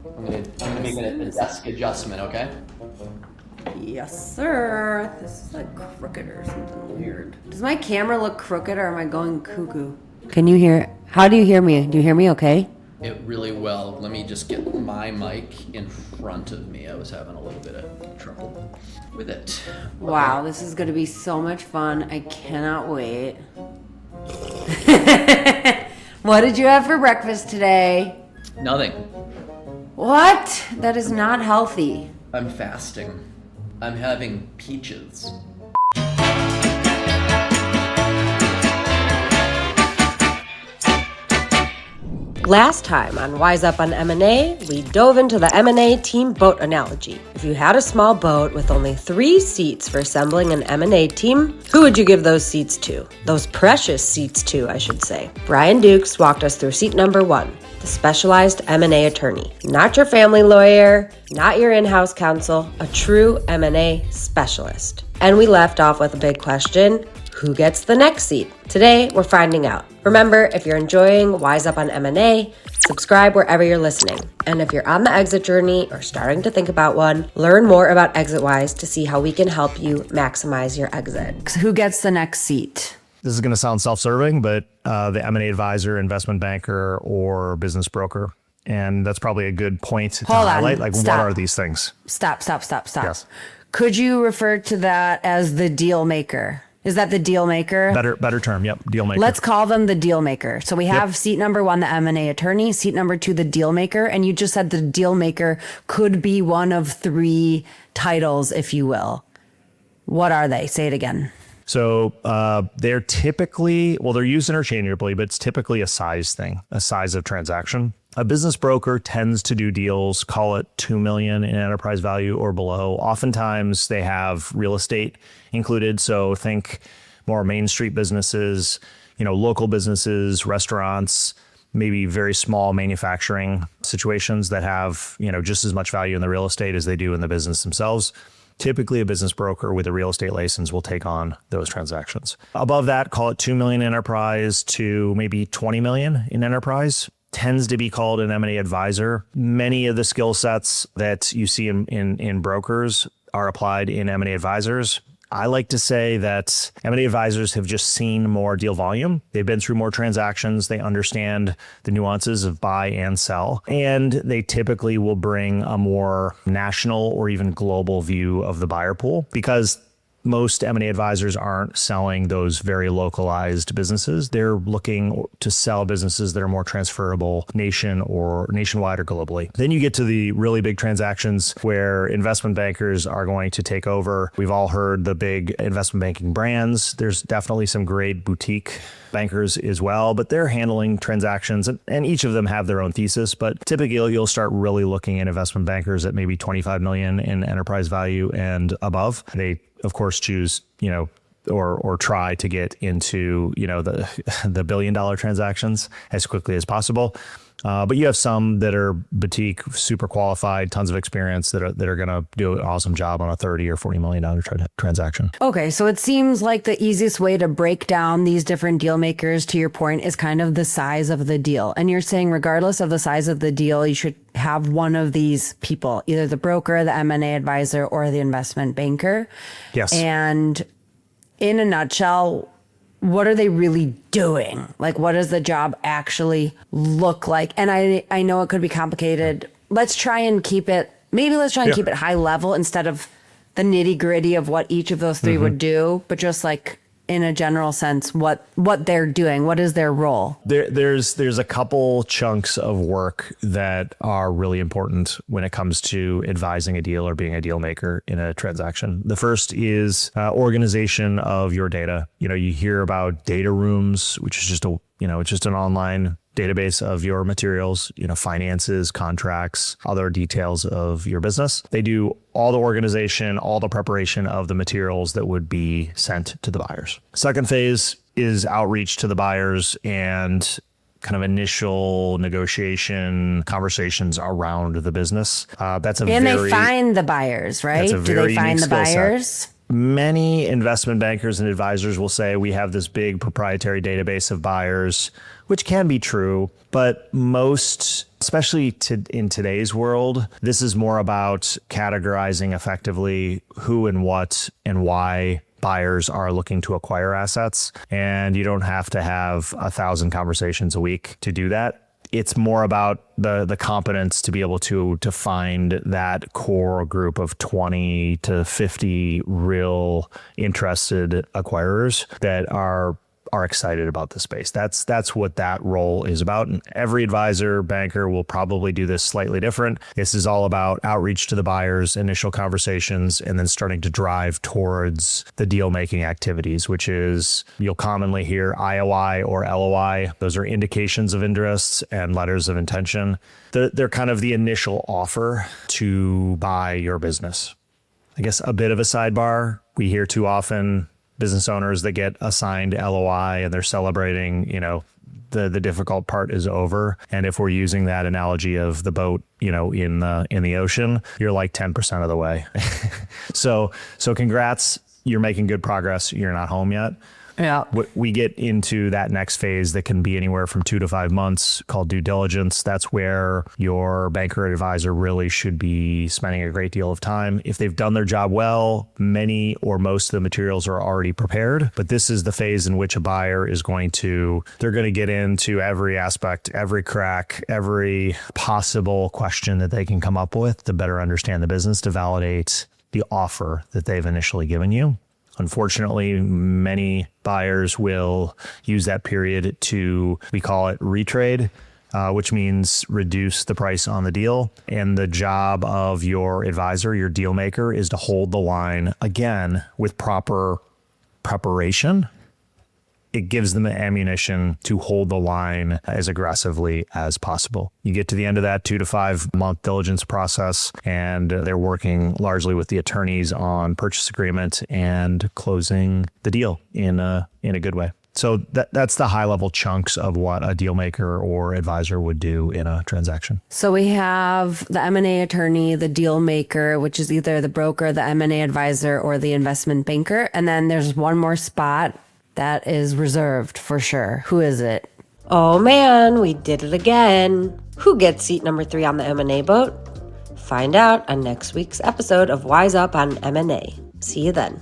I'm gonna make a desk adjustment, okay? Yes, sir. This is like crooked or something weird. Does my camera look crooked or am I going cuckoo? Can you hear? How do you hear me? Do you hear me okay? It really well. Let me just get my mic in front of me. I was having a little bit of trouble with it. Wow, this is gonna be so much fun. I cannot wait. What did you have for breakfast today? Nothing. What? That is not healthy. I'm fasting. I'm having peaches. Last time on Wise Up on M&A, we dove into the M&A team boat analogy. If you had a small boat with only 3 seats for assembling an M&A team, who would you give those seats to? Those precious seats to, I should say. Brian Dukes walked us through seat number 1, the specialized M&A attorney. Not your family lawyer, not your in-house counsel, a true M&A specialist. And we left off with a big question: who gets the next seat? Today, we're finding out. Remember, if you're enjoying Wise Up on M&A, subscribe wherever you're listening. And if you're on the exit journey or starting to think about one, learn more about Exitwise to see how we can help you maximize your exit. Who gets the next seat? This is going to sound self-serving, but the M&A advisor, investment banker, or business broker. And that's probably a good point to highlight. Like, Stop. what are these things? Stop. Yes. Could you refer to that as the deal maker? Is that the deal maker? Better term. Yep. Deal maker. Let's call them the deal maker. So we have seat number 1, the M&A attorney, seat number 2, the deal maker. And you just said the deal maker could be one of 3 titles, if you will. What are they? Say it again. So they're typically, they're used interchangeably, but it's typically a size thing, a size of transaction. A business broker tends to do deals, call it $2 million in enterprise value or below. Oftentimes they have real estate included. So think more Main Street businesses, local businesses, restaurants, maybe very small manufacturing situations that have, just as much value in the real estate as they do in the business themselves. Typically, a business broker with a real estate license will take on those transactions. Above that, call it $2 million enterprise to maybe $20 million in enterprise. Tends to be called an M&A advisor. Many of the skill sets that you see in brokers are applied in M&A advisors. I like to say that M&A advisors have just seen more deal volume. They've been through more transactions. They understand the nuances of buy and sell. And they typically will bring a more national or even global view of the buyer pool, because most M&A advisors aren't selling those very localized businesses. They're looking to sell businesses that are more transferable nationwide or globally. Then you get to the really big transactions where investment bankers are going to take over. We've all heard the big investment banking brands. There's definitely some great boutique bankers as well, but they're handling transactions, and each of them have their own thesis. But typically you'll start really looking at investment bankers at maybe 25 million in enterprise value and above. They of course choose, or try to get into, the $1 billion transactions as quickly as possible. But you have some that are boutique, super qualified, tons of experience that are going to do an awesome job on a $30 or $40 million transaction. Okay, so it seems like the easiest way to break down these different deal makers, to your point, is kind of the size of the deal. And you're saying regardless of the size of the deal, you should have one of these people, either the broker, the M&A advisor, or the investment banker. Yes. And in a nutshell, what are they really doing? Like, what does the job actually look like? And I know it could be complicated. Let's try and keep it high level instead of the nitty gritty of what each of those 3 would do, but just like in a general sense, what they're doing. What is their role? There's a couple chunks of work that are really important when it comes to advising a deal or being a deal maker in a transaction. The first is organization of your data. You hear about data rooms, which is just it's just an online database of your materials, finances, contracts, other details of your business. They do all the organization, all the preparation of the materials that would be sent to the buyers. Second phase is outreach to the buyers and kind of initial negotiation conversations around the business. They find the buyers, right? That's a very Do they find unique the skill set. buyers? Many investment bankers and advisors will say we have this big proprietary database of buyers, which can be true, but most, especially in today's world, this is more about categorizing effectively who and what and why buyers are looking to acquire assets. And you don't have to have 1,000 conversations a week to do that. It's more about the competence to be able to find that core group of 20 to 50 real interested acquirers that are excited about the space. That's what that role is about. And every advisor, banker will probably do this slightly different. This is all about outreach to the buyers, initial conversations, and then starting to drive towards the deal making activities, which is you'll commonly hear IOI or LOI. Those are indications of interest and letters of intention. They're kind of the initial offer to buy your business. I guess a bit of a sidebar. We hear too often business owners that get assigned LOI and they're celebrating, the difficult part is over. And if we're using that analogy of the boat, in the ocean, you're like 10% of the way. So congrats, you're making good progress. You're not home yet. Yeah. We get into that next phase that can be anywhere from 2 to 5 months called due diligence. That's where your banker or advisor really should be spending a great deal of time. If they've done their job well, many or most of the materials are already prepared. But this is the phase in which a buyer is they're going to get into every aspect, every crack, every possible question that they can come up with to better understand the business, to validate the offer that they've initially given you. Unfortunately, many buyers will use that period to, we call it retrade, which means reduce the price on the deal. And the job of your advisor, your deal maker, is to hold the line again with proper preparation. It gives them the ammunition to hold the line as aggressively as possible. You get to the end of that 2 to 5 month diligence process, and they're working largely with the attorneys on purchase agreement and closing the deal in a good way. So that's the high level chunks of what a deal maker or advisor would do in a transaction. So we have the M&A attorney, the deal maker, which is either the broker, the M&A advisor, or the investment banker. And then there's one more spot that is reserved for sure. Who is it? Oh man, we did it again. Who gets seat number 3 on the M&A boat? Find out on next week's episode of Wise Up on M&A. See you then.